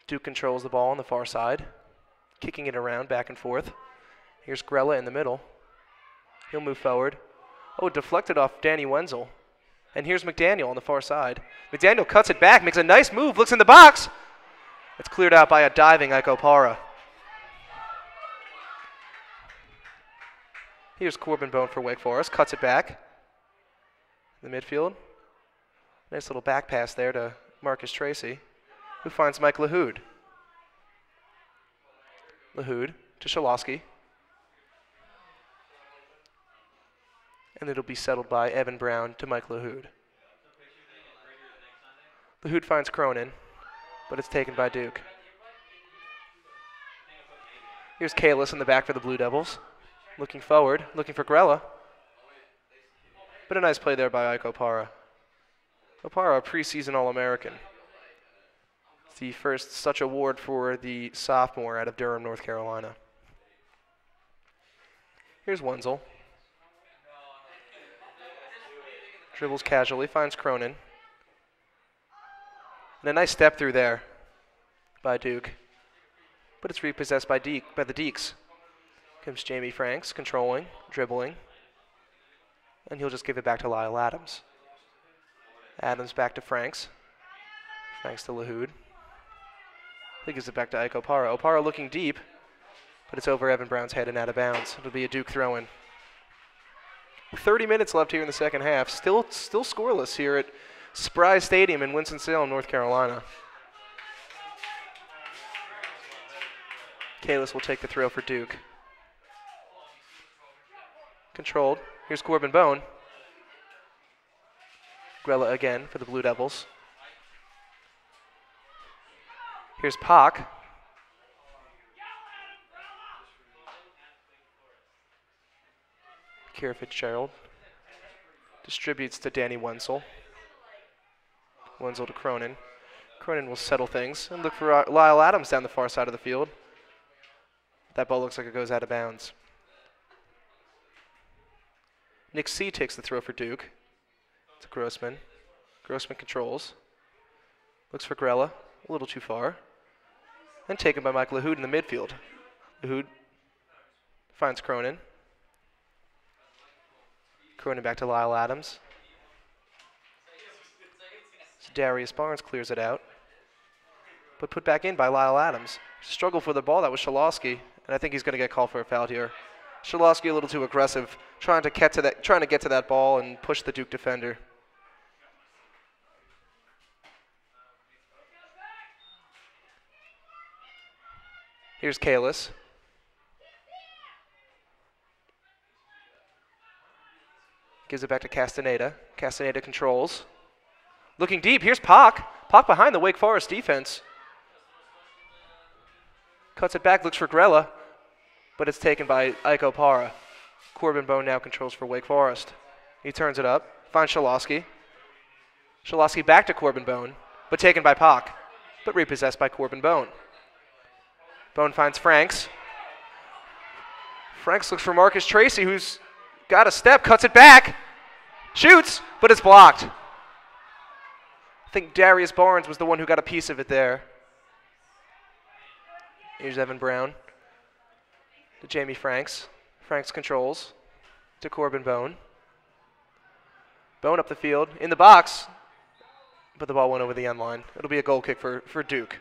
Duke controls the ball on the far side, kicking it around back and forth. Here's Grella in the middle. He'll move forward. Oh, deflected off Danny Wenzel. And here's McDaniel on the far side. McDaniel cuts it back, makes a nice move, looks in the box. It's cleared out by a diving Ike Opara. Here's Corbin Bone for Wake Forest, cuts it back. In the midfield. Nice little back pass there to Marcus Tracy, who finds Mike Lahoud. Lahoud to Shalosky. And it'll be settled by Evan Brown to Mike Lahoud. Lahoud finds Cronin, but it's taken by Duke. Here's Kalis in the back for the Blue Devils. Looking forward, looking for Grella. But a nice play there by Ike Opara. Opara, a preseason All-American. It's the first such award for the sophomore out of Durham, North Carolina. Here's Wenzel. Dribbles casually, finds Cronin. And a nice step through there by Duke. But it's repossessed by the Deeks. Comes Jamie Franks, controlling, dribbling. And he'll just give it back to Lyle Adams. Adams back to Franks. Franks to Lahoud. He gives it back to Ike Opara. Opara looking deep, but it's over Evan Brown's head and out of bounds. It'll be a Duke throw-in. 30 minutes left here in the second half. Still scoreless here at Spry Stadium in Winston-Salem, North Carolina. Kalis will take the throw for Duke. Controlled. Here's Corbin Bone. Grella again for the Blue Devils. Here's Pock. Kira Fitzgerald distributes to Danny Wenzel. Wenzel to Cronin. Cronin will settle things and look for Lyle Adams down the far side of the field. That ball looks like it goes out of bounds. Nick C. takes the throw for Duke. To Grossman. Grossman controls. Looks for Grella. A little too far. And taken by Mike Lahoud in the midfield. Lahoud finds Cronin. Cronin back to Lyle Adams. So Darius Barnes clears it out. But put back in by Lyle Adams. Struggle for the ball. That was Shalosky. And I think he's going to get called for a foul here. Shalosky a little too aggressive, trying to get to that ball and push the Duke defender. Here's Kalis. Gives it back to Castaneda. Castaneda controls. Looking deep. Here's Pock. Pock behind the Wake Forest defense. Cuts it back, looks for Grella, but it's taken by Ike Opara. Corbin Bone now controls for Wake Forest. He turns it up, finds Shalosky. Shalosky back to Corbin Bone, but taken by Pock, but repossessed by Corbin Bone. Bone finds Franks. Franks looks for Marcus Tracy, who's got a step, cuts it back, shoots, but it's blocked. I think Darius Barnes was the one who got a piece of it there. Here's Evan Brown to Jamie Franks. Franks controls to Corbin Bone. Bone up the field, in the box, but the ball went over the end line. It'll be a goal kick for Duke.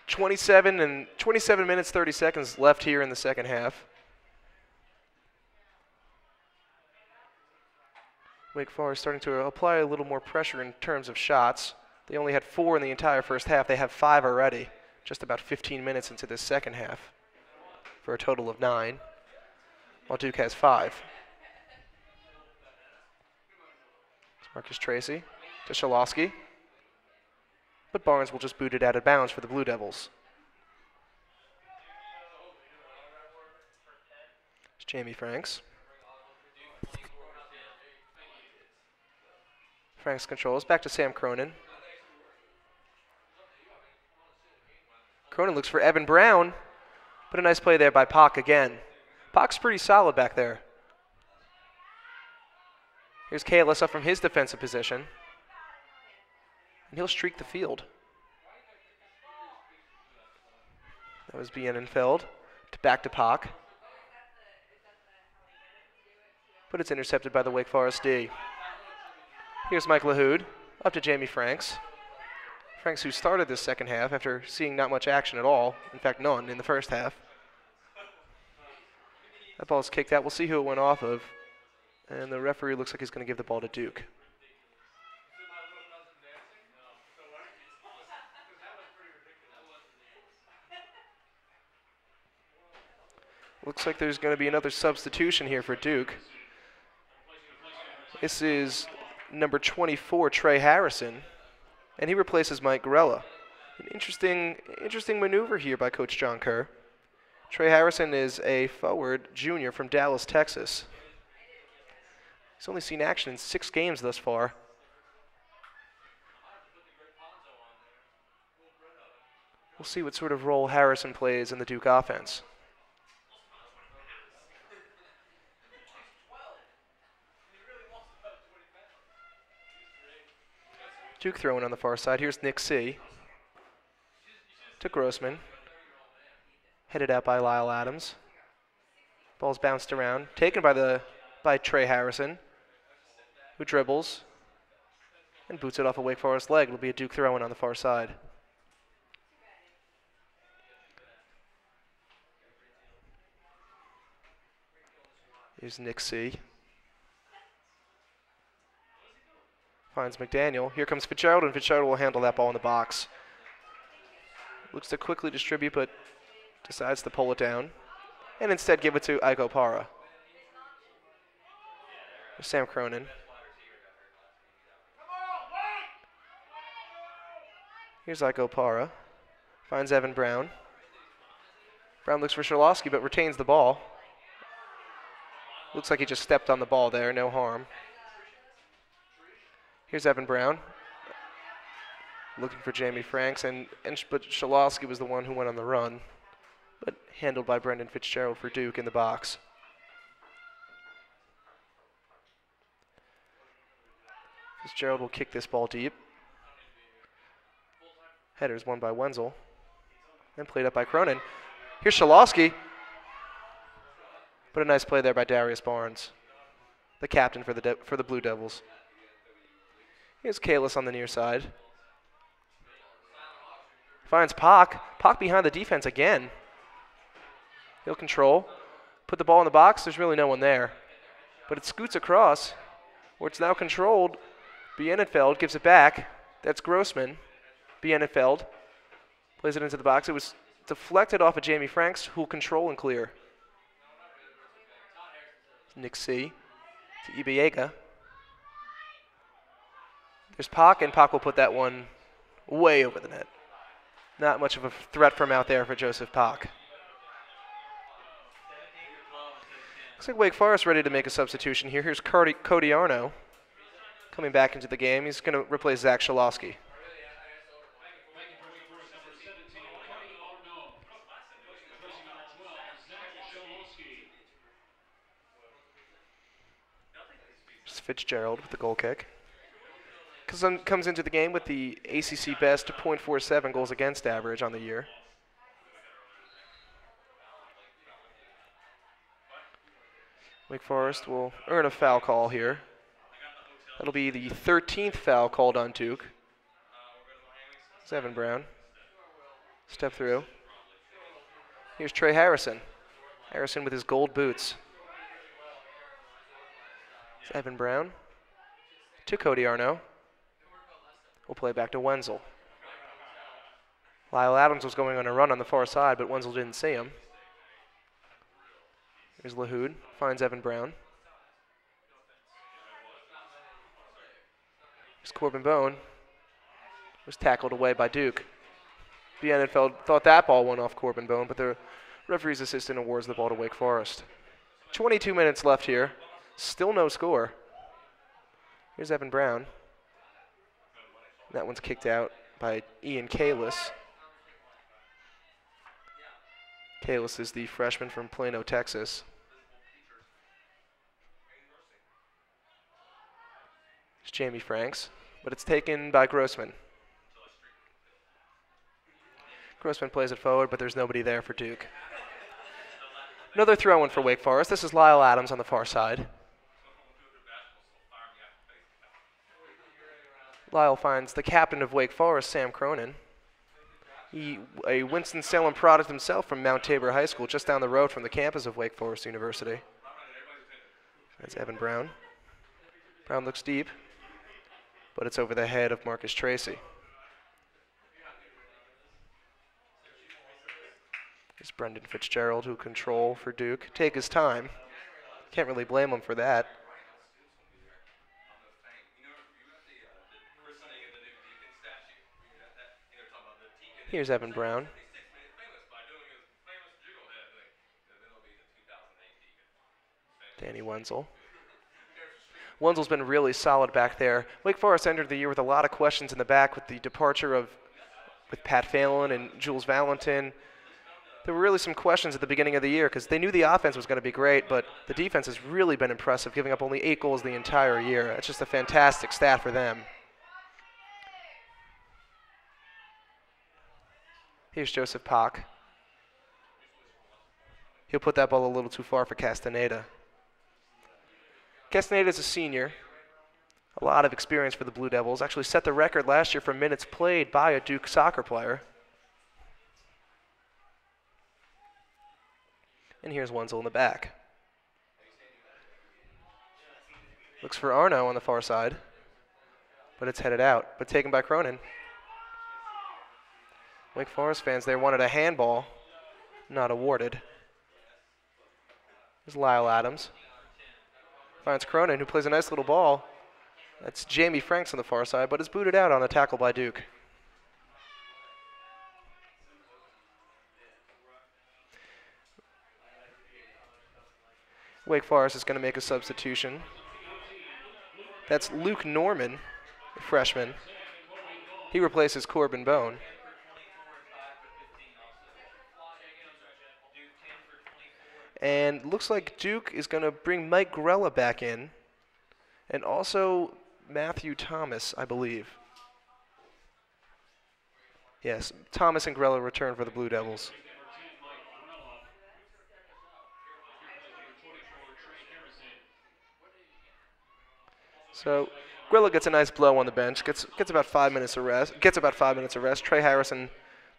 27 minutes, 30 seconds left here in the second half. Wake Forest starting to apply a little more pressure in terms of shots. They only had 4 in the entire first half. They have 5 already, just about 15 minutes into this second half, for a total of 9, while Duke has 5. It's Marcus Tracy to Shalosky, but Barnes will just boot it out of bounds for the Blue Devils. It's Jamie Franks. Franks controls, back to Sam Cronin. Cronin looks for Evan Brown, but a nice play there by Pock again. Pock's pretty solid back there. Here's Kalis up from his defensive position. And he'll streak the field. That was Bienenfeld. Back to Pak. But it's intercepted by the Wake Forest D. Here's Mike Lahoud, up to Jamie Franks. Franks, who started this second half after seeing not much action at all, in fact none in the first half. That ball's kicked out. We'll see who it went off of. And the referee looks like he's going to give the ball to Duke. Looks like there's going to be another substitution here for Duke. This is number 24, Trey Harrison, and he replaces Mike Gorella. An interesting maneuver here by Coach John Kerr. Trey Harrison is a forward junior from Dallas, Texas. He's only seen action in 6 games thus far. We'll see what sort of role Harrison plays in the Duke offense. Duke throwing on the far side. Here's Nick C. To Grossman. Headed out by Lyle Adams. Ball's bounced around. Taken by Trey Harrison, who dribbles and boots it off a Wake Forest leg. It'll be a Duke throw-in on the far side. Here's Nick C. Finds McDaniel. Here comes Fitzgerald, and Fitzgerald will handle that ball in the box. Looks to quickly distribute, but decides to pull it down, and instead give it to Ike Opara. Sam Cronin. Here's Ike Opara. Finds Evan Brown. Brown looks for Sherlosky, but retains the ball. Looks like he just stepped on the ball there, no harm. Here's Evan Brown, looking for Jamie Franks, but Sherlosky was the one who went on the run, but handled by Brendan Fitzgerald for Duke in the box. Fitzgerald will kick this ball deep. Header's won by Wenzel, and played up by Cronin. Here's Sherlosky, but a nice play there by Darius Barnes, the captain for the Blue Devils. Here's Kalis on the near side. Finds Pak. Pak behind the defense again. He'll control. Put the ball in the box. There's really no one there. But it scoots across, where it's now controlled. Bienenfeld gives it back. That's Grossman. Bienenfeld plays it into the box. It was deflected off of Jamie Franks, who'll control and clear. Nick C. to Ibiega. There's Pak, and Pak will put that one way over the net. Not much of a threat from out there for Joseph Pak. Looks like Wake Forest ready to make a substitution here. Here's Cody Arno coming back into the game. He's going to replace Zach Sherlosky. Here's Fitzgerald with the goal kick. Comes into the game with the ACC best .47 goals against average on the year. Wake Forest will earn a foul call here. That'll be the 13th foul called on Duke. It's Evan Brown. Step through. Here's Trey Harrison. Harrison with his gold boots. It's Evan Brown to Cody Arno. We'll play back to Wenzel. Lyle Adams was going on a run on the far side, but Wenzel didn't see him. Here's Lahoud, finds Evan Brown. Here's Corbin Bone. Was tackled away by Duke. Bienenfeld thought that ball went off Corbin Bone, but the referee's assistant awards the ball to Wake Forest. 22 minutes left here. Still no score. Here's Evan Brown. That one's kicked out by Ian Kalis. Kalis is the freshman from Plano, Texas. It's Jamie Franks, but it's taken by Grossman. Grossman plays it forward, but there's nobody there for Duke. Another throw-in for Wake Forest. This is Lyle Adams on the far side. Lyle finds the captain of Wake Forest, Sam Cronin. He, a Winston-Salem product himself from Mount Tabor High School, just down the road from the campus of Wake Forest University. That's Evan Brown. Brown looks deep, but it's over the head of Marcus Tracy. It's Brendan Fitzgerald who control for Duke. Take his time. Can't really blame him for that. Here's Evan Brown. Danny Wenzel. Wenzel's been really solid back there. Wake Forest entered the year with a lot of questions in the back with the departure with Pat Phelan and Jules Valentin. There were really some questions at the beginning of the year because they knew the offense was going to be great, but the defense has really been impressive, giving up only 8 goals the entire year. That's just a fantastic stat for them. Here's Joseph Pock. He'll put that ball a little too far for Castaneda. Castaneda's a senior. A lot of experience for the Blue Devils. Actually set the record last year for minutes played by a Duke soccer player. And here's Wenzel in the back. Looks for Arno on the far side, but it's headed out, but taken by Cronin. Wake Forest fans there wanted a handball, not awarded. There's Lyle Adams. Finds Cronin, who plays a nice little ball. That's Jamie Franks on the far side, but is booted out on a tackle by Duke. Wake Forest is going to make a substitution. That's Luke Norman, a freshman. He replaces Corbin Bone. And looks like Duke is going to bring Mike Grella back in, and also Matthew Thomas, I believe. Yes, Thomas and Grella return for the Blue Devils. So Grella gets a nice blow on the bench. Gets about 5 minutes of rest. Trey Harrison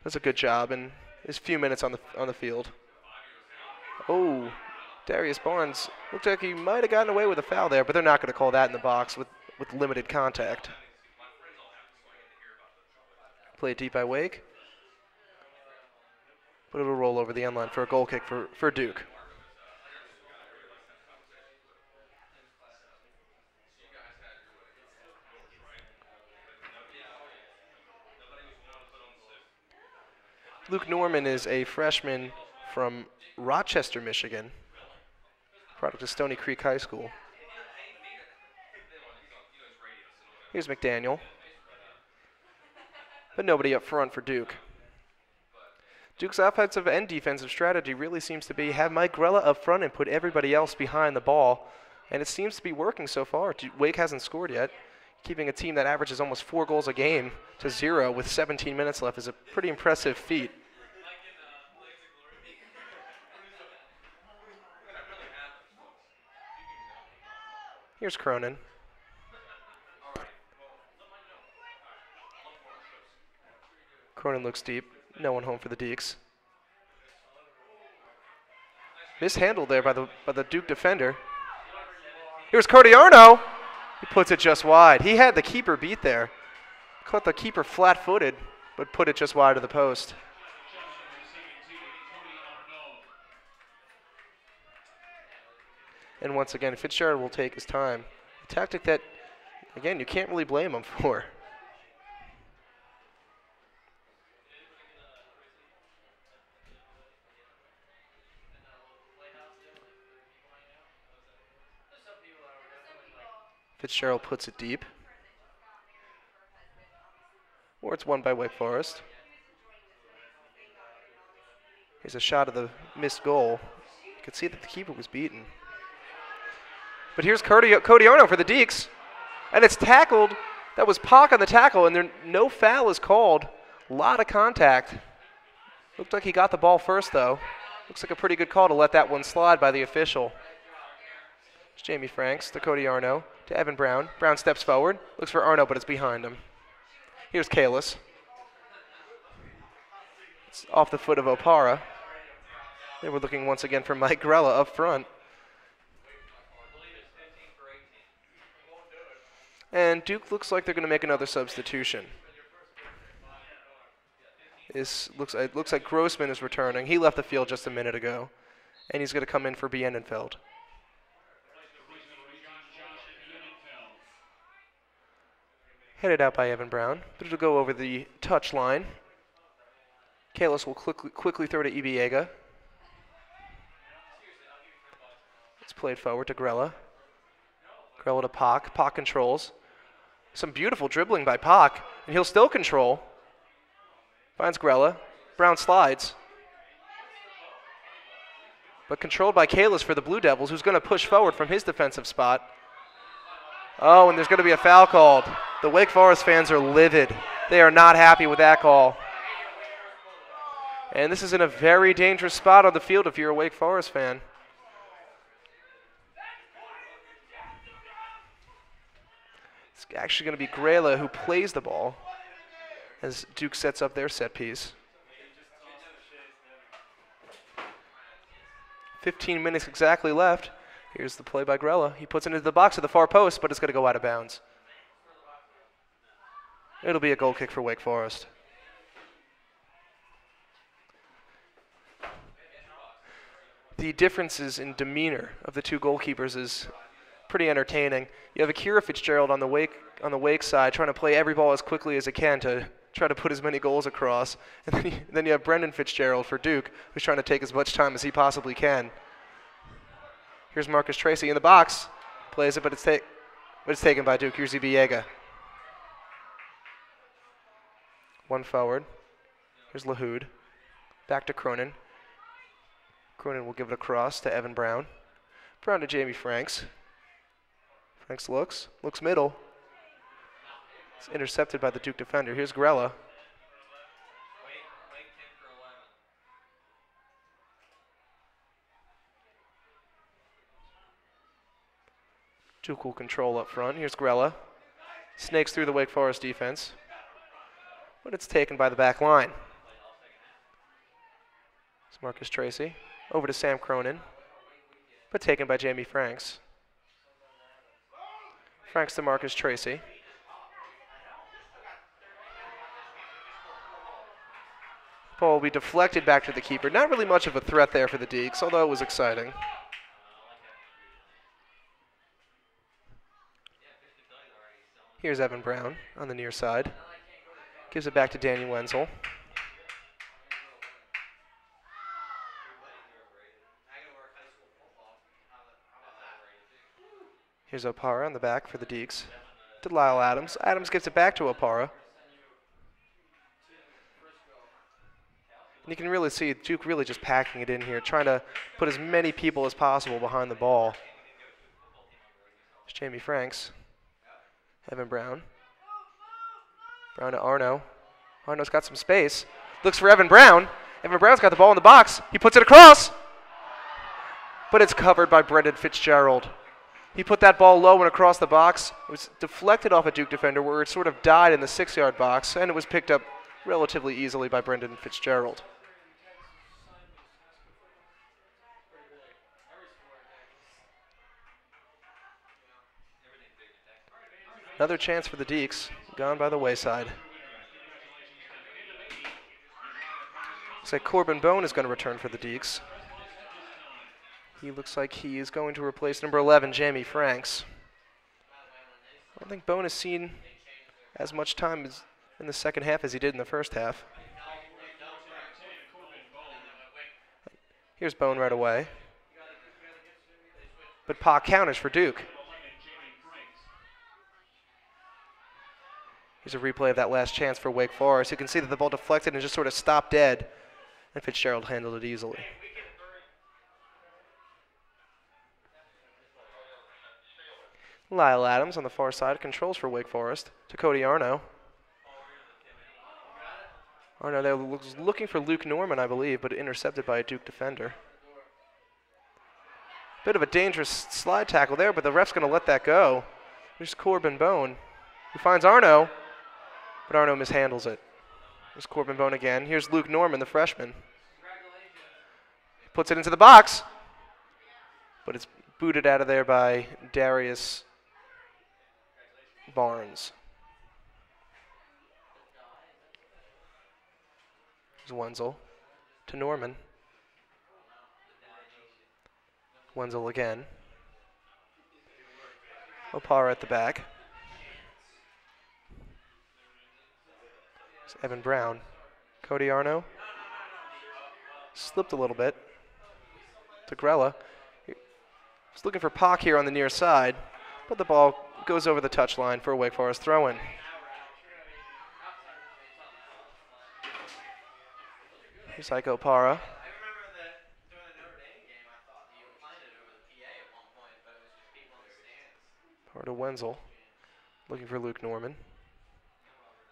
does a good job and is a few minutes on the field. Oh, Darius Barnes looked like he might have gotten away with a foul there, but they're not going to call that in the box with limited contact. Played deep by Wake, but it'll roll over the end line for a goal kick for Duke. Luke Norman is a freshman from Rochester, Michigan, product of Stony Creek High School. Here's McDaniel, but nobody up front for Duke. Duke's offensive and defensive strategy really seems to be have Mike Grella up front and put everybody else behind the ball, and it seems to be working so far. Wake hasn't scored yet. Keeping a team that averages almost 4 goals a game to 0 with 17 minutes left is a pretty impressive feat. Here's Cronin. Cronin looks deep. No one home for the Deeks. Mishandled there by the Duke defender. Here's Cody Arno. He puts it just wide. He had the keeper beat there. Caught the keeper flat-footed, but put it just wide of the post. And once again, Fitzgerald will take his time. A tactic that, again, you can't really blame him for. Fitzgerald puts it deep. Or it's won by Wake Forest. Here's a shot of the missed goal. You can see that the keeper was beaten. But here's Cody Arno for the Deeks. And it's tackled. That was Pock on the tackle, and no foul is called. A lot of contact. Looked like he got the ball first, though. Looks like a pretty good call to let that one slide by the official. It's Jamie Franks to Cody Arno to Evan Brown. Brown steps forward, looks for Arno, but it's behind him. Here's Kalis. It's off the foot of Opara. They were looking once again for Mike Grella up front. And Duke looks like they're going to make another substitution. It looks like Grossman is returning. He left the field just a minute ago. And he's going to come in for Bienenfeld. Headed out by Evan Brown, but it'll go over the touch line. Kalis will quickly throw to Ibiega. It's played forward to Grella. Grella to Pak. Pak controls. Some beautiful dribbling by Pak, and he'll still control. Finds Grella. Brown slides. But controlled by Kalis for the Blue Devils, who's going to push forward from his defensive spot. Oh, and there's going to be a foul called. The Wake Forest fans are livid. They are not happy with that call. And this is in a very dangerous spot on the field if you're a Wake Forest fan. It's actually going to be Grella who plays the ball as Duke sets up their set piece. 15 minutes exactly left. Here's the play by Grella. He puts it into the box at the far post, but it's going to go out of bounds. It'll be a goal kick for Wake Forest. The differences in demeanor of the two goalkeepers is pretty entertaining. You have Akira Fitzgerald on the Wake side trying to play every ball as quickly as it can to try to put as many goals across. And then you have Brendan Fitzgerald for Duke, who's trying to take as much time as he possibly can. Here's Marcus Tracy in the box. Plays it, but it's taken by Duke. Here's Ibiega. One forward. Here's Lahoud. Back to Cronin. Cronin will give it across to Evan Brown. Brown to Jamie Franks. Franks looks middle. It's intercepted by the Duke defender. Here's Grella. Duke will control up front. Here's Grella. Snakes through the Wake Forest defense. But it's taken by the back line. It's Marcus Tracy. Over to Sam Cronin. But taken by Jamie Franks. Franks to Marcus Tracy. Ball will be deflected back to the keeper. Not really much of a threat there for the Deeks, although it was exciting. Here's Evan Brown on the near side. Gives it back to Danny Wenzel. Here's Opara on the back for the Deeks. To Lyle Adams. Adams gives it back to Opara. And you can really see Duke really just packing it in here, trying to put as many people as possible behind the ball. It's Jamie Franks. Evan Brown. Brown to Arno. Arno's got some space. Looks for Evan Brown. Evan Brown's got the ball in the box. He puts it across. But it's covered by Brendan Fitzgerald. He put that ball low and across the box. It was deflected off a Duke defender where it sort of died in the 6-yard box, and it was picked up relatively easily by Brendan Fitzgerald. Another chance for the Deeks, gone by the wayside. Looks like Corbin Bone is going to return for the Deeks. He looks like he is going to replace number 11, Jamie Franks. I don't think Bone has seen as much time in the second half as he did in the first half. Here's Bone right away. But Pak counters for Duke. Here's a replay of that last chance for Wake Forest. You can see that the ball deflected and just sort of stopped dead, and Fitzgerald handled it easily. Lyle Adams on the far side controls for Wake Forest to Cody Arno. Arno there was looking for Luke Norman, I believe, but intercepted by a Duke defender. Bit of a dangerous slide tackle there, but the ref's going to let that go. There's Corbin Bone, who finds Arno, but Arno mishandles it. There's Corbin Bone again. Here's Luke Norman, the freshman. Puts it into the box, but it's booted out of there by Darius Barnes. There's Wenzel to Norman. Wenzel again. Opara at the back. It's Evan Brown. Cody Arno. Slipped a little bit to Grella. He's looking for Pock here on the near side, but the ball goes over the touchline for a Wake Forest throw-in. Here's Ike Opara. To Wenzel, looking for Luke Norman.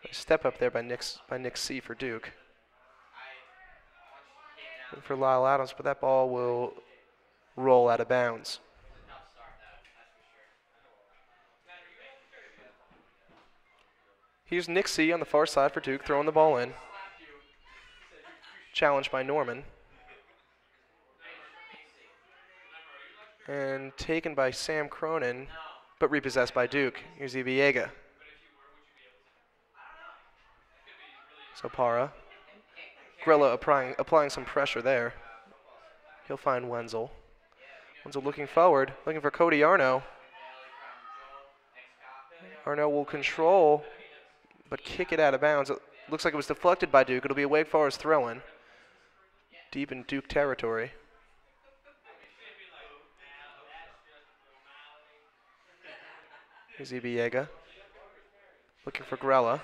A step up there by Nick C for Duke. Looking for Lyle Adams, but that ball will roll out of bounds. Here's Nick C on the far side for Duke, throwing the ball in. Challenged by Norman. And taken by Sam Cronin, but repossessed by Duke. Here's Ibiega. So Para. Grella applying some pressure there. He'll find Wenzel. Wenzel looking forward, looking for Cody Arno. Arno will control, but kick it out of bounds. It looks like it was deflected by Duke. It'll be a Wake Forest throw-in. Deep in Duke territory. Here's Ibiega, looking for Grella,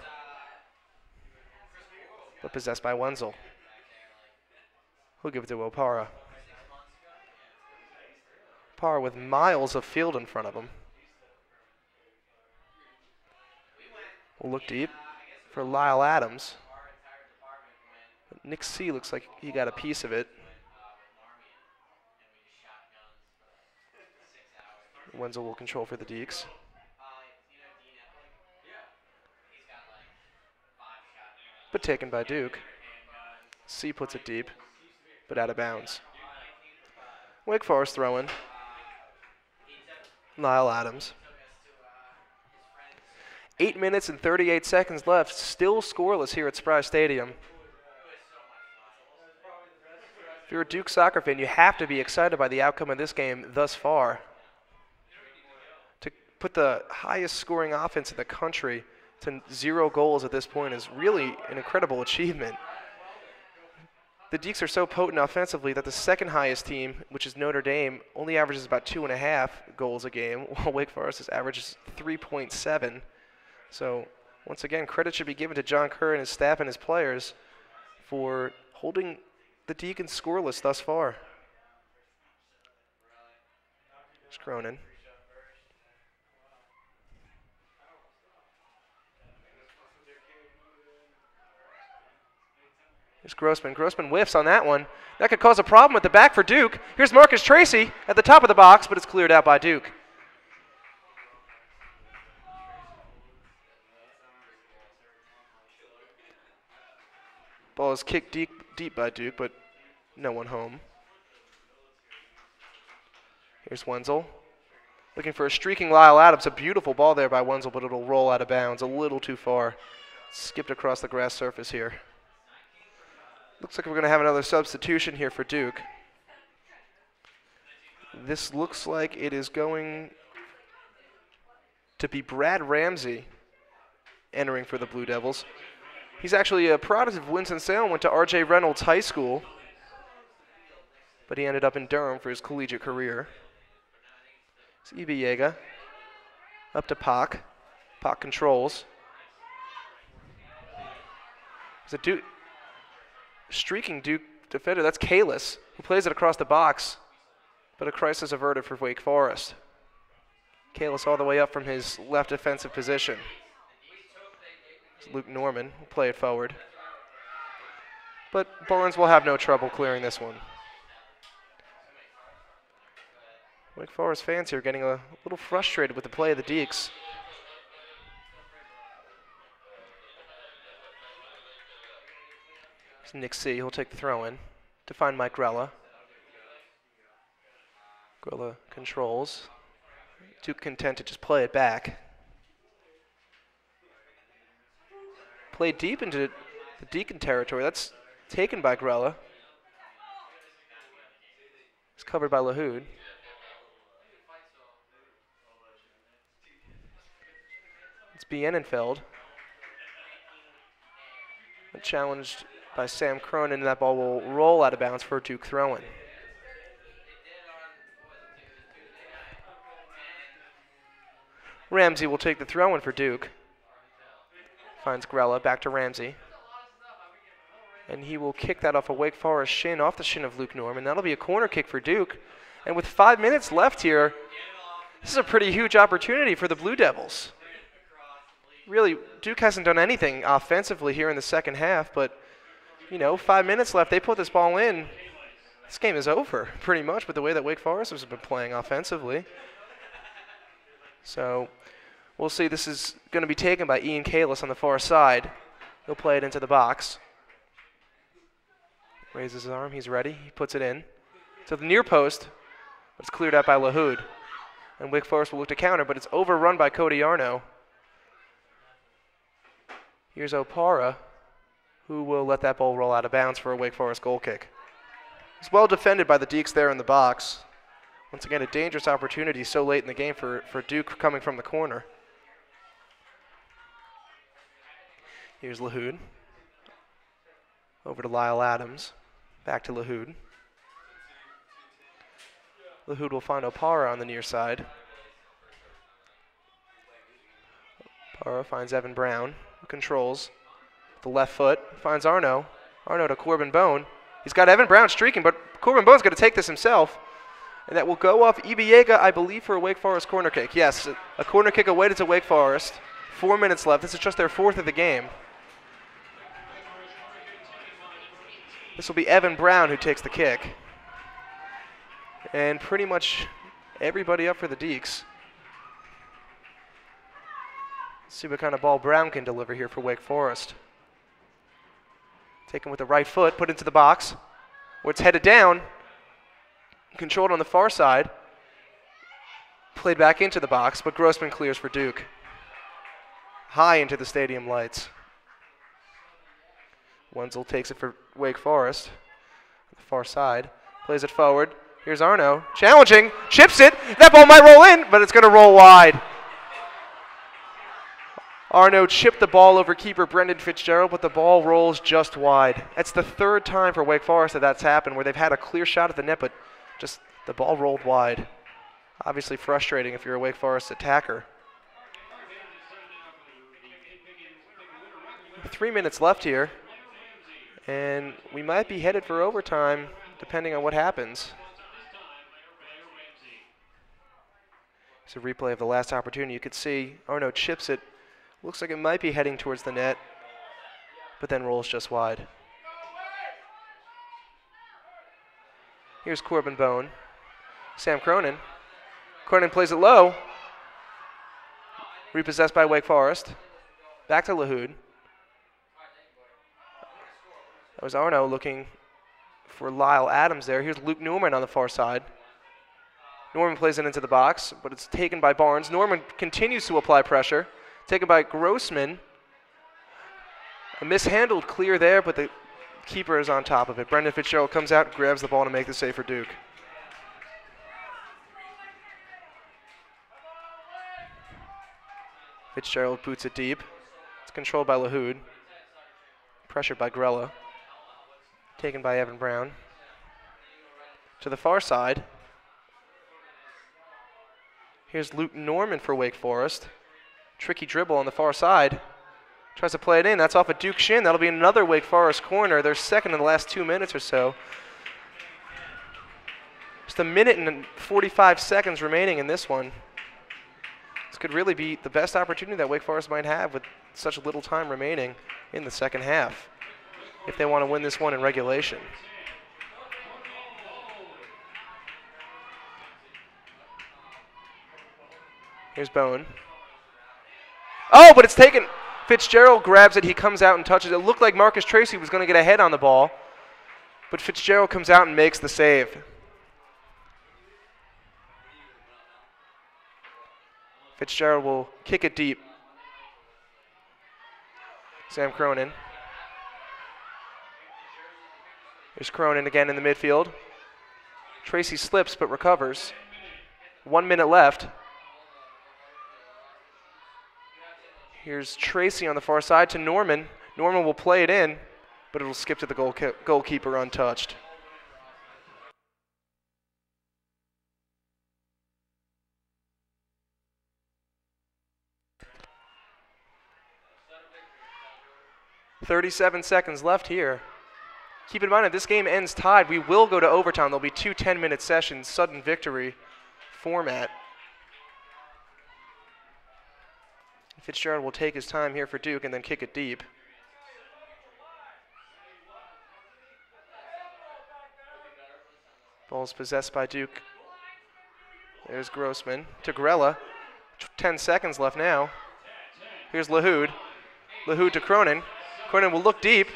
but possessed by Wenzel. He'll give it to Opara. Opara with miles of field in front of him. We'll look deep for Lyle Adams. But Nick C looks like he got a piece of it. Wenzel will control for the Deeks. But taken by Duke. C puts it deep, but out of bounds. Wake Forest throw-in. Lyle Adams. 8 minutes and 38 seconds left, still scoreless here at Spry Stadium. If you're a Duke soccer fan, you have to be excited by the outcome of this game thus far. To put the highest scoring offense in the country to 0 goals at this point is really an incredible achievement. The Deeks are so potent offensively that the second highest team, which is Notre Dame, only averages about 2.5 goals a game, while Wake Forest averages 3.7. So once again, credit should be given to John Kerr and his staff and his players for holding the Deacons scoreless thus far. It's Cronin. Here's Grossman. Grossman whiffs on that one. That could cause a problem at the back for Duke. Here's Marcus Tracy at the top of the box, but it's cleared out by Duke. Ball is kicked deep by Duke, but no one home. Here's Wenzel. Looking for a streaking Lyle Adams. A beautiful ball there by Wenzel, but it'll roll out of bounds a little too far. Skipped across the grass surface here. Looks like we're going to have another substitution here for Duke. This looks like it is going to be Brad Ramsey entering for the Blue Devils. He's actually a product of Winston-Salem, went to R.J. Reynolds High School, but he ended up in Durham for his collegiate career. It's Ibiega, up to Pock. Pock controls. There's a streaking Duke defender, that's Kalis, who plays it across the box, but a crisis averted for Wake Forest. Kalis all the way up from his left defensive position. It's Luke Norman will play it forward. but Barnes will have no trouble clearing this one. Wake Forest fans here getting a little frustrated with the play of the Deacs. It's Nick C. He'll take the throw in to find Mike Grella. Grella controls. Too content to just play it back. Played deep into the Deacon territory. That's taken by Grella. It's covered by Lahoud. It's Bienenfeld. Challenged by Sam Cronin, and that ball will roll out of bounds for a Duke throw-in. Ramsey will take the throw-in for Duke. Finds Grella, back to Ramsey. And he will kick that off a Wake Forest shin, off the shin of Luke Norman. That'll be a corner kick for Duke. And with 5 minutes left here, this is a pretty huge opportunity for the Blue Devils. Really, Duke hasn't done anything offensively here in the second half, but, 5 minutes left. They put this ball in. This game is over, pretty much, with the way that Wake Forest has been playing offensively. So we'll see. This is going to be taken by Ian Kalis on the far side. He'll play it into the box. Raises his arm. He's ready. He puts it in to the near post, but it's cleared out by Lahoud. And Wake Forest will look to counter, but it's overrun by Cody Arno. Here's Opara, who will let that ball roll out of bounds for a Wake Forest goal kick. It's well defended by the Deacs there in the box. Once again, a dangerous opportunity so late in the game for Duke coming from the corner. Here's Lahoud. Over to Lyle Adams. Back to Lahoud. Lahoud will find Opara on the near side. Opara finds Evan Brown, who controls the left foot. Finds Arno. Arno to Corbin Bone. He's got Evan Brown streaking, but Corbin Bone's going to take this himself. And that will go off Ibiega, I believe, for a Wake Forest corner kick. Yes, a corner kick awaited to Wake Forest. 4 minutes left. This is just their fourth of the game. This will be Evan Brown who takes the kick. And pretty much everybody up for the Deacs. Let's see what kind of ball Brown can deliver here for Wake Forest. Taken with the right foot, put into the box, where it's headed down. Controlled on the far side. Played back into the box, but Grossman clears for Duke. High into the stadium lights. Wenzel takes it for Wake Forest. On the far side. Plays it forward. Here's Arno. Challenging. Chips it. That ball might roll in, but it's going to roll wide. Arno chipped the ball over keeper Brendan Fitzgerald, but the ball rolls just wide. That's the third time for Wake Forest that that's happened, where they've had a clear shot at the net, but just the ball rolled wide. Obviously frustrating if you're a Wake Forest attacker. 3 minutes left here, and we might be headed for overtime depending on what happens. It's a replay of the last opportunity. You could see Arno chips it. Looks like it might be heading towards the net, but then rolls just wide. Here's Corbin Bone. Sam Cronin. Cronin plays it low. Repossessed by Wake Forest. Back to Lahoud. That was Arno looking for Lyle Adams there. Here's Luke Norman on the far side. Norman plays it into the box, but it's taken by Barnes. Norman continues to apply pressure. Taken by Grossman. A mishandled clear there, but the keeper is on top of it. Brendan Fitzgerald comes out, grabs the ball to make the save for Duke. Fitzgerald boots it deep. It's controlled by Lahoud. Pressured by Grella. Taken by Evan Brown. To the far side. Here's Luke Norman for Wake Forest. Tricky dribble on the far side. Tries to play it in. That's off a Duke shin. That'll be another Wake Forest corner. They're second in the last 2 minutes or so. Just a minute and 45 seconds remaining in this one. This could really be the best opportunity that Wake Forest might have with such little time remaining in the second half. if they want to win this one in regulation. Here's Bowen. Oh, but it's taken. Fitzgerald grabs it. He comes out and touches it. It looked like Marcus Tracy was going to get a head on the ball, but Fitzgerald comes out and makes the save. Fitzgerald will kick it deep. Sam Cronin. Here's Cronin again in the midfield. Tracy slips but recovers. 1 minute left. Here's Tracy on the far side to Norman. Norman will play it in, but it'll skip to the goalkeeper untouched. .37 seconds left here. Keep in mind, if this game ends tied, we will go to overtime. There'll be 2 10-minute sessions, sudden victory format. Fitzgerald will take his time here for Duke and then kick it deep. Ball's possessed by Duke. There's Grossman to Grella. 10 seconds left now. Here's Lahoud. Lahoud to Cronin. Cronin will look deep.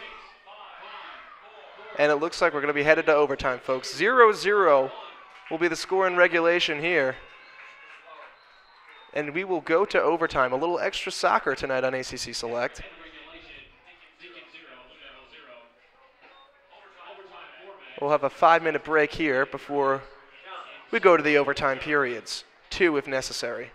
And it looks like we're going to be headed to overtime, folks. 0-0 will be the score in regulation here. And we will go to overtime. A little extra soccer tonight on ACC Select. We'll have a 5-minute break here before we go to the overtime periods. 2 if necessary.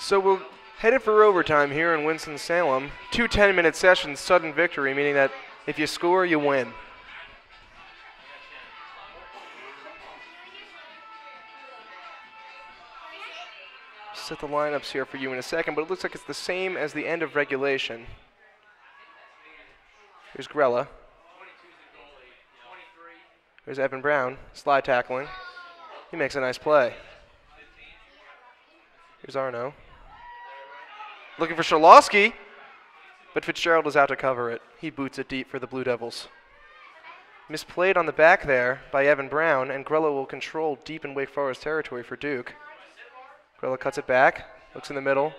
So we're headed for overtime here in Winston-Salem. 2 10-minute sessions, sudden victory, meaning that if you score, you win. Set the lineups here for you in a second, but it looks like it's the same as the end of regulation. Here's Grella. Here's Evan Brown, slide tackling. He makes a nice play. Here's Arno. Looking for Shalowski, but Fitzgerald is out to cover it. He boots it deep for the Blue Devils. Misplayed on the back there by Evan Brown, and Grella will control deep in Wake Forest territory for Duke. Grella cuts it back, looks in the middle,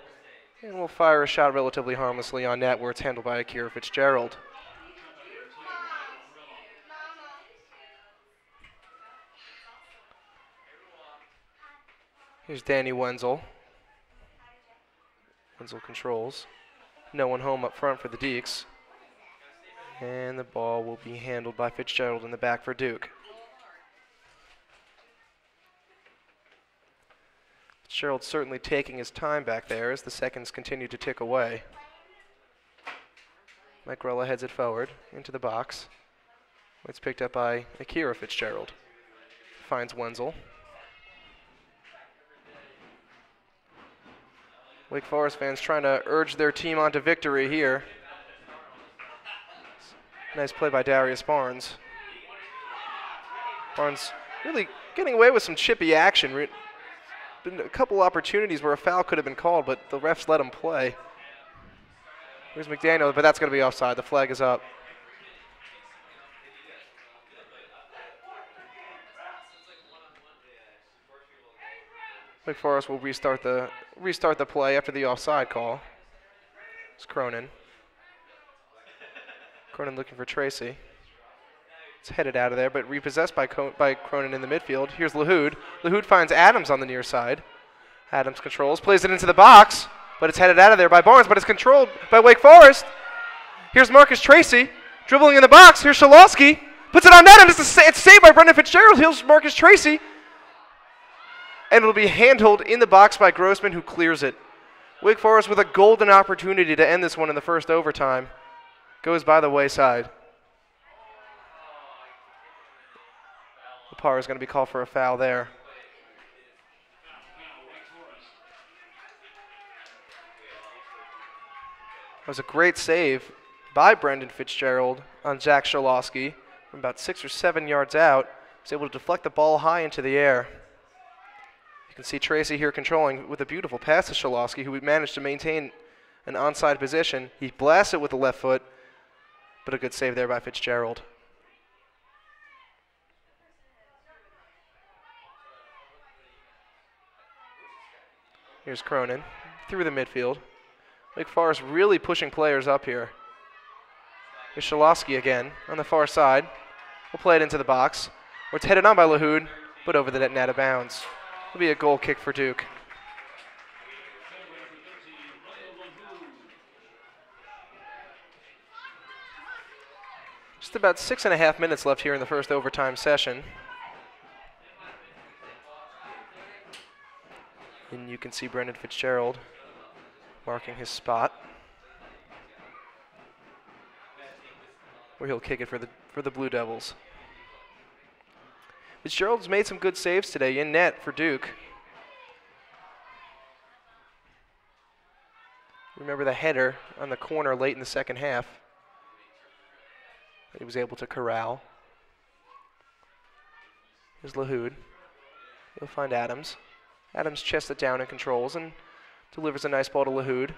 and will fire a shot relatively harmlessly on net where it's handled by Akira Fitzgerald. Here's Danny Wenzel. Wenzel controls. No one home up front for the Deeks. And the ball will be handled by Fitzgerald in the back for Duke. Fitzgerald certainly taking his time back there as the seconds continue to tick away. Mike Grella heads it forward into the box. It's picked up by Akira Fitzgerald. Finds Wenzel. Wake Forest fans trying to urge their team onto victory here. Nice play by Darius Barnes. Barnes really getting away with some chippy action. Been a couple opportunities where a foul could have been called, but the refs let him play. Here's McDaniel, but that's going to be offside. The flag is up. Wake Forest will restart the play after the offside call. It's Cronin. Cronin looking for Tracy. It's headed out of there, but repossessed by Cronin in the midfield. Here's Lahoud. Lahoud finds Adams on the near side. Adams controls, plays it into the box, but it's headed out of there by Barnes, but it's controlled by Wake Forest. Here's Marcus Tracy, dribbling in the box. Here's Shalowski, puts it on net, and it's saved by Brendan Fitzgerald. Here's Marcus Tracy, and it'll be handled in the box by Grossman, who clears it. Wake Forest with a golden opportunity to end this one in the first overtime. Goes by the wayside. Lepar is going to be called for a foul there. That was a great save by Brendan Fitzgerald on Zach Shalowski from about 6 or 7 yards out. He was able to deflect the ball high into the air. You can see Tracy here controlling with a beautiful pass to Shalowski, who managed to maintain an onside position. He blasts it with the left foot, but a good save there by Fitzgerald. Here's Cronin through the midfield. Wake Forest really pushing players up here. Here's Shalowski again on the far side. We'll play it into the box, where it's headed on by Lahoud, but over the net and out of bounds. It'll be a goal kick for Duke. Just about 6.5 minutes left here in the first overtime session. And you can see Brendan Fitzgerald marking his spot, where he'll kick it for the Blue Devils. Fitzgerald's made some good saves today in net for Duke. Remember the header on the corner late in the second half that he was able to corral. Here's Lahoud. He'll find Adams. Adams chests it down and controls and delivers a nice ball to Lahoud.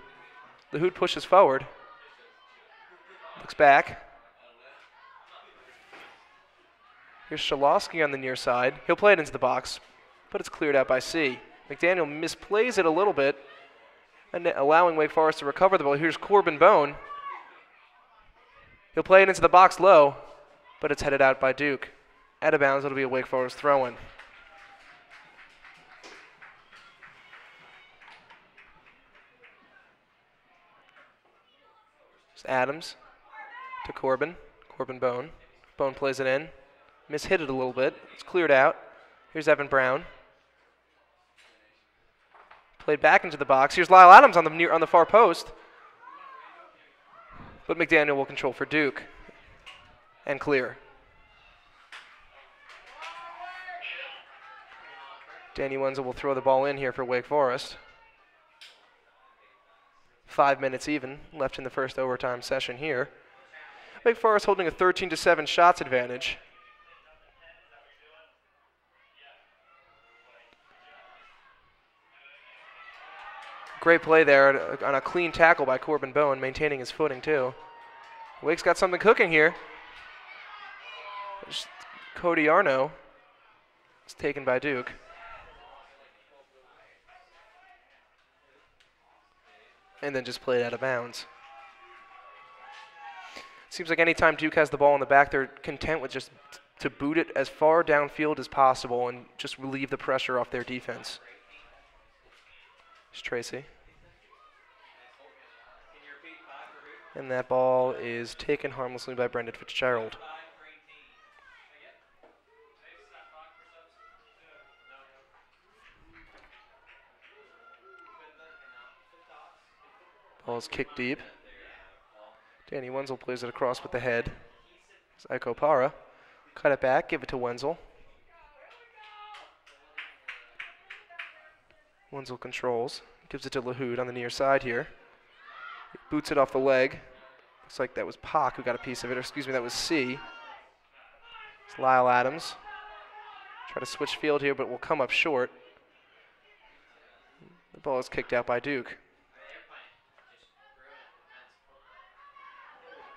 Lahoud pushes forward. Looks back. Here's Shalowski on the near side. He'll play it into the box, but it's cleared out by C. McDaniel misplays it a little bit, and allowing Wake Forest to recover the ball. Here's Corbin Bone. He'll play it into the box low, but it's headed out by Duke. Out of bounds, it'll be a Wake Forest throw-in. It's Adams to Corbin. Corbin Bone. Bone plays it in. Mishit it a little bit. It's cleared out. Here's Evan Brown. Played back into the box. Here's Lyle Adams on the far post. But McDaniel will control for Duke. And clear. Danny Wenzel will throw the ball in here for Wake Forest. 5 minutes even left in the first overtime session here. Wake Forest holding a 13-7 shots advantage. Great play there on a clean tackle by Corbin Bone, maintaining his footing too. Wake's got something cooking here. Cody Arno is taken by Duke. And then just played out of bounds. Seems like anytime Duke has the ball in the back, they're content with just to boot it as far downfield as possible and just relieve the pressure off their defense. Here's Tracy. And that ball is taken harmlessly by Brendan Fitzgerald. Ball is kicked deep. Danny Wenzel plays it across with the head. It's Ike Opara. Cut it back, give it to Wenzel. Wenzel controls. Gives it to LaHood on the near side here. Boots it off the leg. Looks like that was Pock who got a piece of it. Or excuse me, that was C. It's Lyle Adams. Try to switch field here, but will come up short. The ball is kicked out by Duke.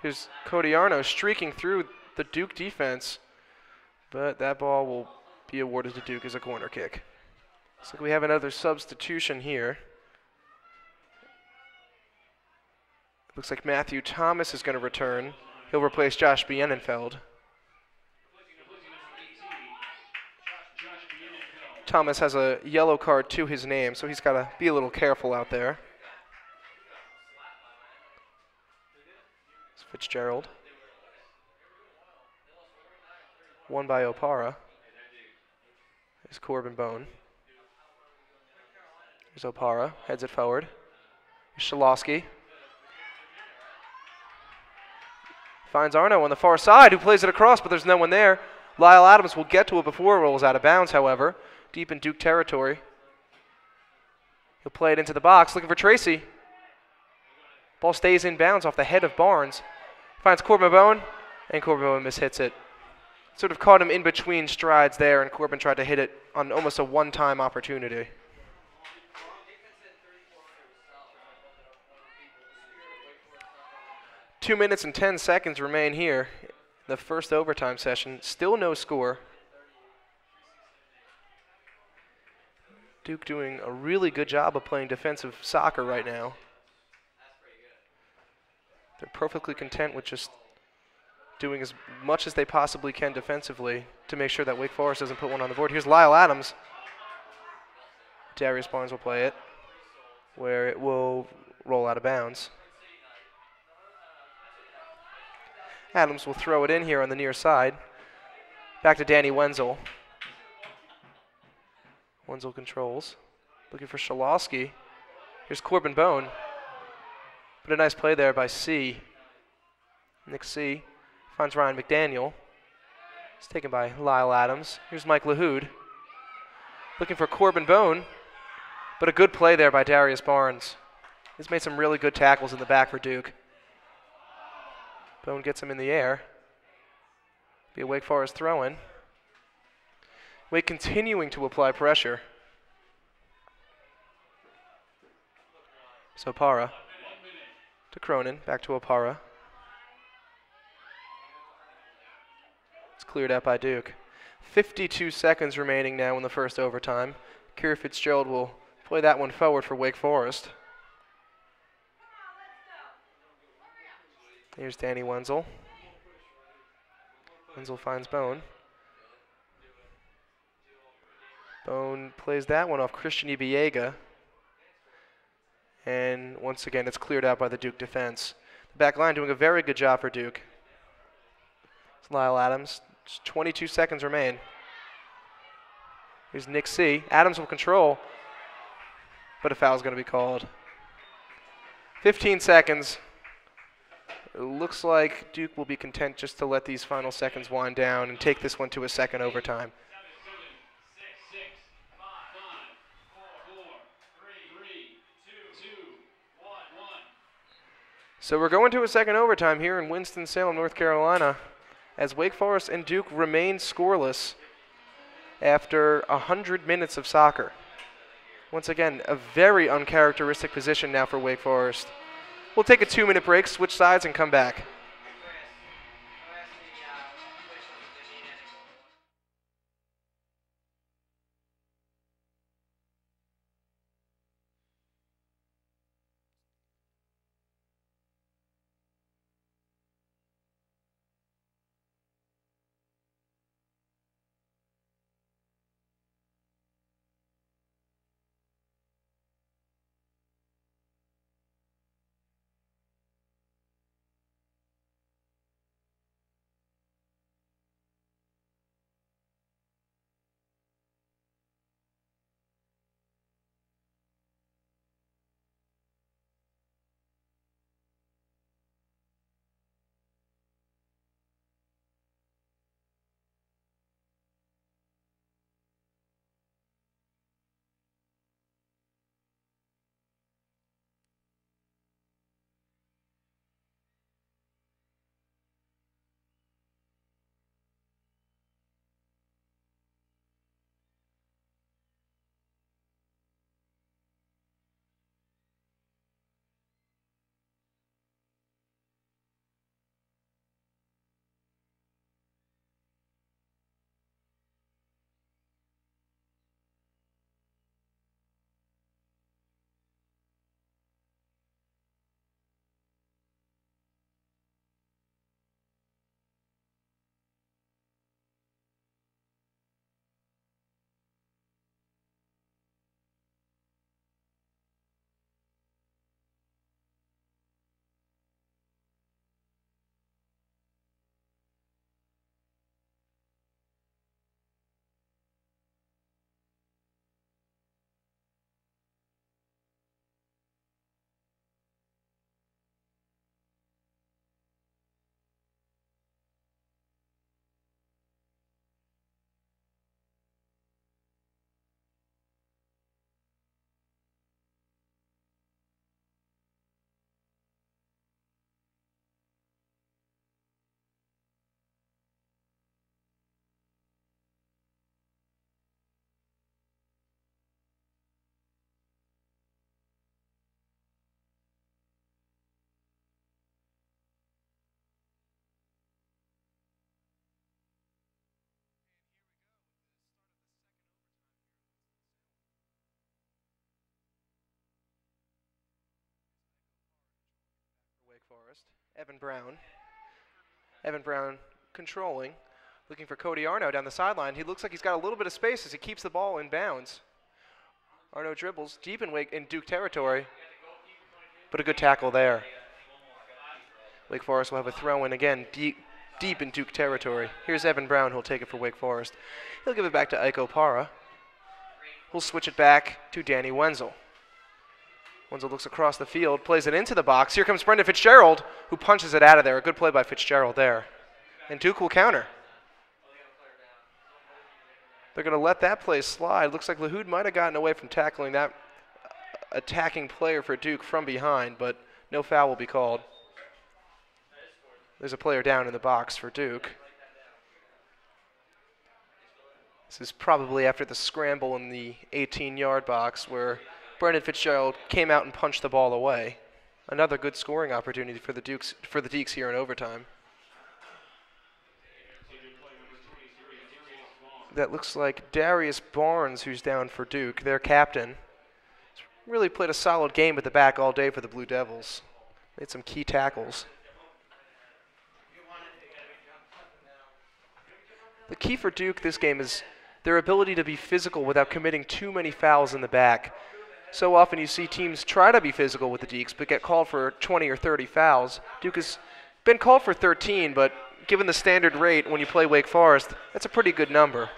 Here's Cody Arno streaking through the Duke defense, but that ball will be awarded to Duke as a corner kick. Looks like we have another substitution here. Looks like Matthew Thomas is going to return. He'll replace Josh Bienenfeld. Thomas has a yellow card to his name, so he's got to be a little careful out there. It's Fitzgerald. Won by Opara. There's Corbin Bone. There's Opara, heads it forward. Shalosky. Finds Arno on the far side, who plays it across, but there's no one there. Lyle Adams will get to it before it rolls out of bounds, however, deep in Duke territory. He'll play it into the box, looking for Tracy. Ball stays in bounds off the head of Barnes. Finds Corbin Bone, and Corbin Bone mishits it. Sort of caught him in between strides there, and Corbin tried to hit it on almost a one-time opportunity. Two minutes and 10 seconds remain here in the first overtime session. Still no score. Duke doing a really good job of playing defensive soccer right now. They're perfectly content with just doing as much as they possibly can defensively to make sure that Wake Forest doesn't put one on the board. Here's Lyle Adams. Darius Barnes will play it, where it will roll out of bounds. Adams will throw it in here on the near side. Back to Danny Wenzel. Wenzel controls. Looking for Shalosky. Here's Corbin Bone. But a nice play there by C. Nick C. Finds Ryan McDaniel. It's taken by Lyle Adams. Here's Mike LaHood. Looking for Corbin Bone. But a good play there by Darius Barnes. He's made some really good tackles in the back for Duke. Bone gets him in the air. Be a Wake Forest throw-in. Wake continuing to apply pressure. So Opara to Cronin, back to Opara. It's cleared out by Duke. 52 seconds remaining now in the first overtime. Kira Fitzgerald will play that one forward for Wake Forest. Here's Danny Wenzel. Wenzel finds Bone. Bone plays that one off Christian Ibiega. And once again, it's cleared out by the Duke defense. The back line doing a very good job for Duke. It's Lyle Adams. Just 22 seconds remain. Here's Nick C. Adams will control. but a foul's going to be called. 15 seconds. It looks like Duke will be content just to let these final seconds wind down and take this one to a second overtime. So we're going to a second overtime here in Winston-Salem, North Carolina, as Wake Forest and Duke remain scoreless after 100 minutes of soccer. Once again, a very uncharacteristic position now for Wake Forest. We'll take a 2-minute break, switch sides, and come back. Wake Forest. Evan Brown. Evan Brown controlling, looking for Cody Arno down the sideline. He looks like he's got a little bit of space as he keeps the ball in bounds. Arno dribbles deep in Duke territory, but a good tackle there. Wake Forest will have a throw in again, deep in Duke territory. Here's Evan Brown, who'll take it for Wake Forest. He'll give it back to Ike Opara. We'll switch it back to Danny Wenzel. Wenzel looks across the field, plays it into the box. Here comes Brendan Fitzgerald, who punches it out of there. A good play by Fitzgerald there. And Duke will counter. They're going to let that play slide. Looks like Lahoud might have gotten away from tackling that attacking player for Duke from behind, but no foul will be called. There's a player down in the box for Duke. This is probably after the scramble in the 18-yard box where Brendan Fitzgerald came out and punched the ball away. Another good scoring opportunity for the Deacs here in overtime. That looks like Darius Barnes, who's down for Duke, their captain. He's really played a solid game at the back all day for the Blue Devils. Made some key tackles. The key for Duke this game is their ability to be physical without committing too many fouls in the back. So often you see teams try to be physical with the Deacs but get called for 20 or 30 fouls. Duke has been called for 13, but given the standard rate when you play Wake Forest, that's a pretty good number.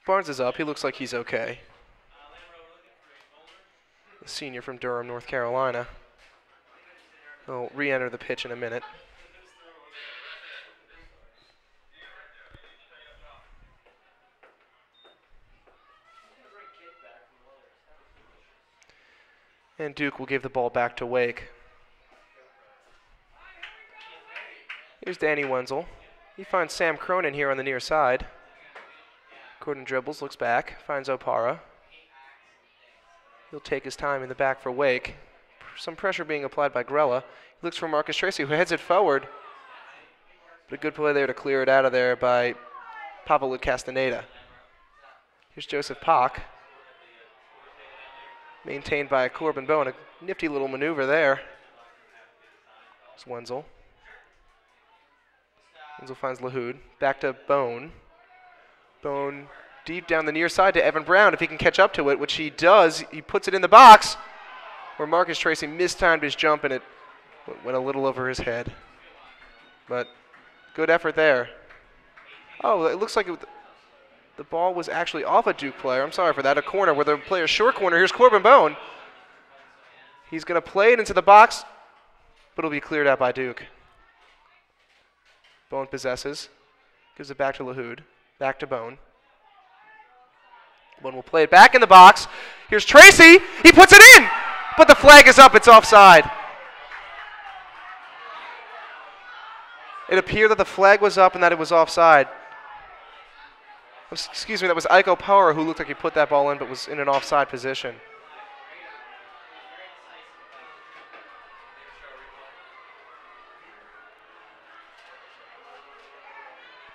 Barnes is up. He looks like he's okay. the senior from Durham, North Carolina. He'll re-enter the pitch in a minute. And Duke will give the ball back to Wake. Here's Danny Wenzel. He finds Sam Cronin here on the near side. Gordon dribbles, looks back, finds Opara. He'll take his time in the back for Wake. Some pressure being applied by Grella. He looks for Marcus Tracy, who heads it forward. But a good play there to clear it out of there by Pavlo Castaneda. Here's Joseph Pock. Maintained by Corbin Bone. A nifty little maneuver there. It's Wenzel. Wenzel finds Lahoud. Back to Bone. Bone deep down the near side to Evan Brown. If he can catch up to it, which he does, he puts it in the box where Marcus Tracy mistimed his jump and it went a little over his head. But good effort there. Oh, it looks like the ball was actually off a Duke player. I'm sorry for that. A corner where the player's short corner. Here's Corbin Bone. He's going to play it into the box, but it'll be cleared out by Duke. Bone possesses. Gives it back to Lahoud. Back to Bone. Bone will play it back in the box. Here's Tracy. He puts it in, but the flag is up. It's offside. It appeared that the flag was up and that it was offside. Excuse me, that was Ike Opara who looked like he put that ball in but was in an offside position.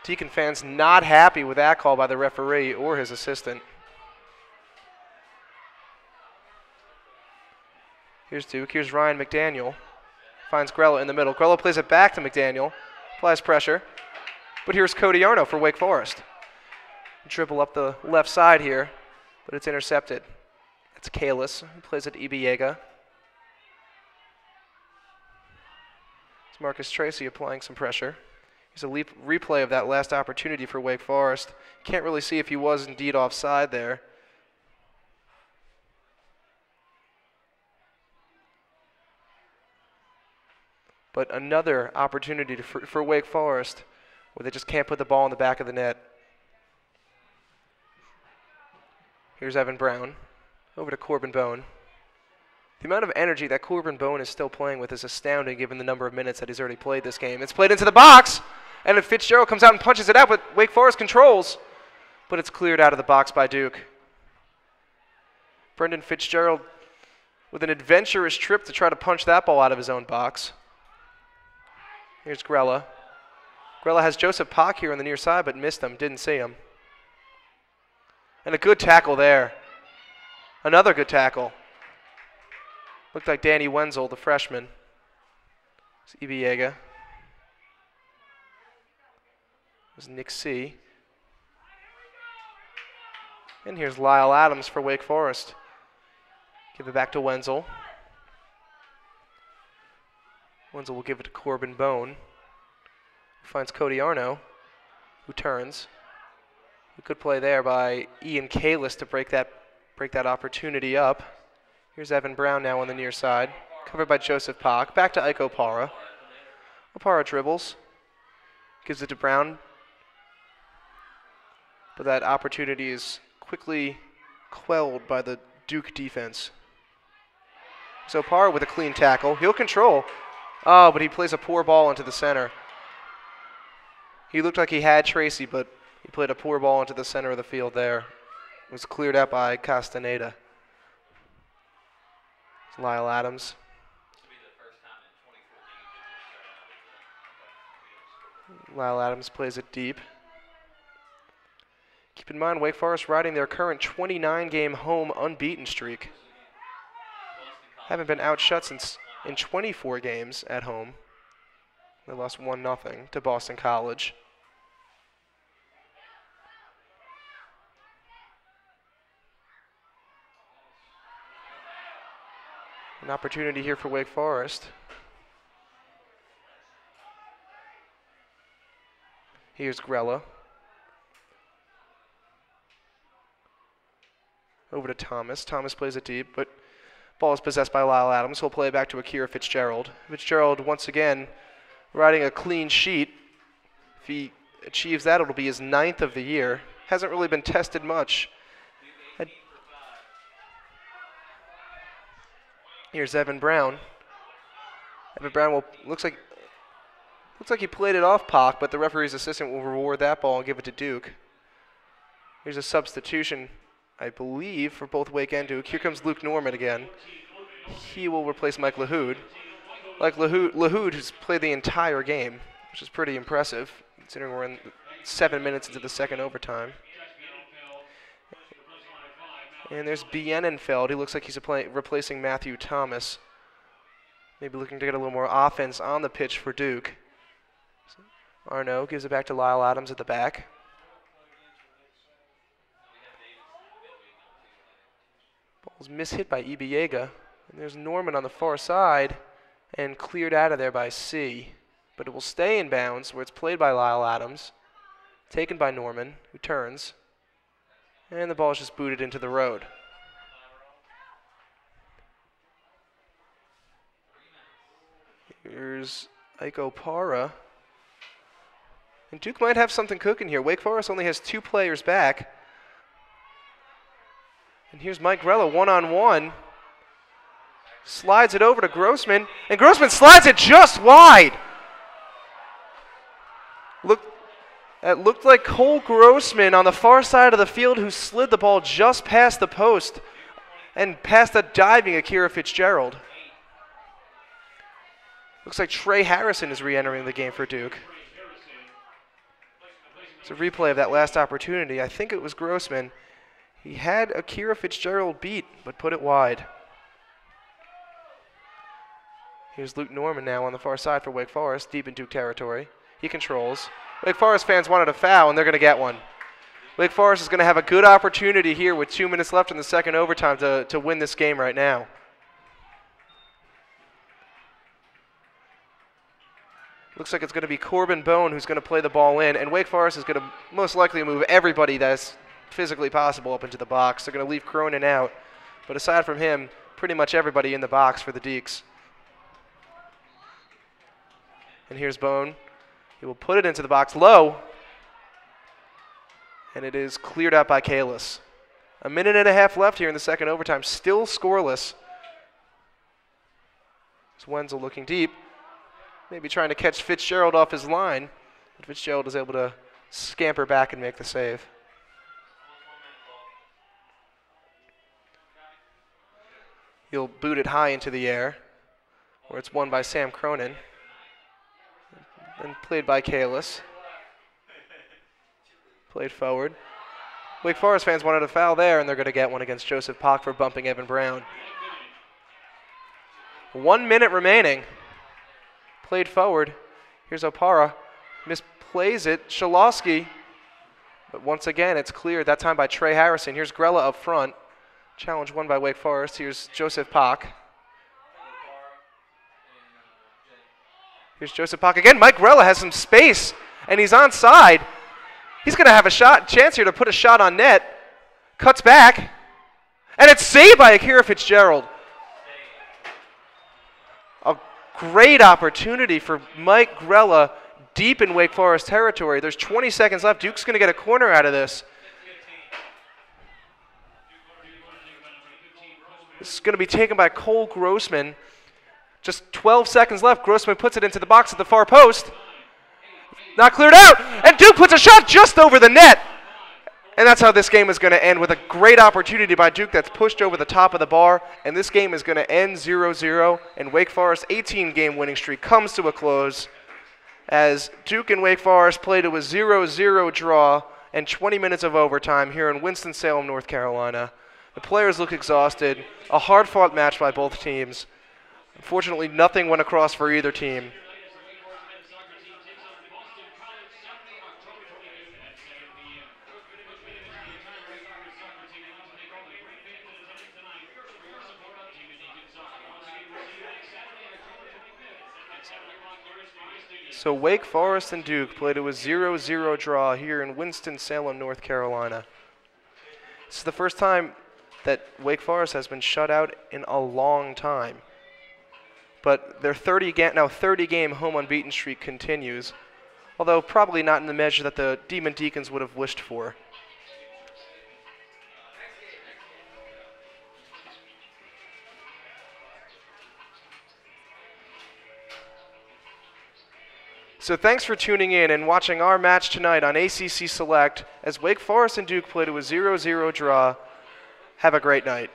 Deacon fans not happy with that call by the referee or his assistant. Here's Duke. Here's Ryan McDaniel. Finds Grella in the middle. Grella plays it back to McDaniel. Applies pressure. But here's Cody Arno for Wake Forest. Dribble up the left side here, but it's intercepted. It's Kalis who plays it Ibiega. It's Marcus Tracy applying some pressure. Here's a replay of that last opportunity for Wake Forest. Can't really see if he was indeed offside there. But another opportunity for Wake Forest where they just can't put the ball in the back of the net. Here's Evan Brown. Over to Corbin Bone. The amount of energy that Corbin Bone is still playing with is astounding given the number of minutes that he's already played this game. It's played into the box, and then Fitzgerald comes out and punches it out, but Wake Forest controls. But it's cleared out of the box by Duke. Brendan Fitzgerald with an adventurous trip to try to punch that ball out of his own box. Here's Grella. Grella has Joseph Pock here on the near side, but missed him, didn't see him. And a good tackle there. Another good tackle. Looked like Danny Wenzel, the freshman. It's Ibiega. There's Nick C. And here's Lyle Adams for Wake Forest. Give it back to Wenzel. Wenzel will give it to Corbin Bone. Finds Cody Arno, who turns. A good play there by Ian Kalis to break that opportunity up. Here's Evan Brown now on the near side, covered by Joseph Pock. Back to Ike Opara. Opara dribbles, gives it to Brown, but that opportunity is quickly quelled by the Duke defense. So Opara with a clean tackle. He'll control. Oh, but he plays a poor ball into the center. He looked like he had Tracy, but he played a poor ball into the center of the field there. It was cleared out by Castaneda. It's Lyle Adams. Lyle Adams plays it deep. Keep in mind, Wake Forest riding their current 29-game home unbeaten streak. Haven't been outshot since in 24 games at home. They lost 1-0 to Boston College. An opportunity here for Wake Forest. Here's Grella. Over to Thomas. Thomas plays it deep, but Ball is possessed by Lyle Adams. He'll play it back to Akira Fitzgerald. Fitzgerald, once again, riding a clean sheet. If he achieves that, it'll be his 9th of the year. Hasn't really been tested much. Here's Evan Brown. Evan Brown looks like he played it off Pak, but the referee's assistant will reward that ball and give it to Duke. Here's a substitution, I believe, for both Wake and Duke. Here comes Luke Norman again. He will replace Mike LaHood. LaHood, who's played the entire game, which is pretty impressive, considering we're in 7 minutes into the second overtime. And there's Bienenfeld. He looks like he's replacing Matthew Thomas. Maybe looking to get a little more offense on the pitch for Duke. Arnaud gives it back to Lyle Adams at the back. Ball's mishit by Ibiega. And there's Norman on the far side and cleared out of there by C. But it will stay in bounds where it's played by Lyle Adams. Taken by Norman, who turns. And the ball is just booted into the road. Here's Ike Opara. And Duke might have something cooking here. Wake Forest only has 2 players back. And here's Mike Grella one-on-one. Slides it over to Grossman. And Grossman slides it just wide. It looked like Cole Grossman on the far side of the field who slid the ball just past the post and past a diving Akira Fitzgerald. Looks like Trey Harrison is re-entering the game for Duke. It's a replay of that last opportunity. I think it was Grossman. He had Akira Fitzgerald beat, but put it wide. Here's Luke Norman now on the far side for Wake Forest, deep in Duke territory. He controls. Wake Forest fans wanted a foul, and they're going to get one. Wake Forest is going to have a good opportunity here with 2 minutes left in the second overtime to win this game right now. Looks like it's going to be Corbin Bone who's going to play the ball in, and Wake Forest is going to most likely move everybody that's physically possible up into the box. They're going to leave Cronin out, but aside from him, pretty much everybody in the box for the Deeks. And here's Bone. He will put it into the box low, and it is cleared out by Kalis. 1.5 minutes left here in the second overtime, still scoreless. It's Wenzel looking deep, maybe trying to catch Fitzgerald off his line, but Fitzgerald is able to scamper back and make the save. He'll boot it high into the air, where it's won by Sam Cronin. And played by Kalis. Played forward. Wake Forest fans wanted a foul there, and they're going to get one against Joseph Pak for bumping Evan Brown. 1 minute remaining. Played forward. Here's Opara. Misplays it. Shalowski. But once again, it's cleared, that time by Trey Harrison. Here's Grella up front. Challenge won by Wake Forest. Here's Joseph Pak. Here's Joseph Pak again. Mike Grella has some space, and he's onside. He's going to have a chance here to put a shot on net. Cuts back, and it's saved by Akira Fitzgerald. A great opportunity for Mike Grella deep in Wake Forest territory. There's 20 seconds left. Duke's going to get a corner out of this. This is going to be taken by Cole Grossman. Just 12 seconds left. Grossman puts it into the box at the far post. Not cleared out. And Duke puts a shot just over the net. And that's how this game is going to end, with a great opportunity by Duke that's pushed over the top of the bar. And this game is going to end 0-0. And Wake Forest's 18-game winning streak comes to a close as Duke and Wake Forest played to a 0-0 draw and 20 minutes of overtime here in Winston-Salem, North Carolina. The players look exhausted. A hard-fought match by both teams. Unfortunately, nothing went across for either team. So Wake Forest and Duke played to a 0-0 draw here in Winston-Salem, North Carolina. This is the first time that Wake Forest has been shut out in a long time. But their 30-game home unbeaten streak continues, although probably not in the measure that the Demon Deacons would have wished for. So thanks for tuning in and watching our match tonight on ACC Select as Wake Forest and Duke play to a 0-0 draw. Have a great night.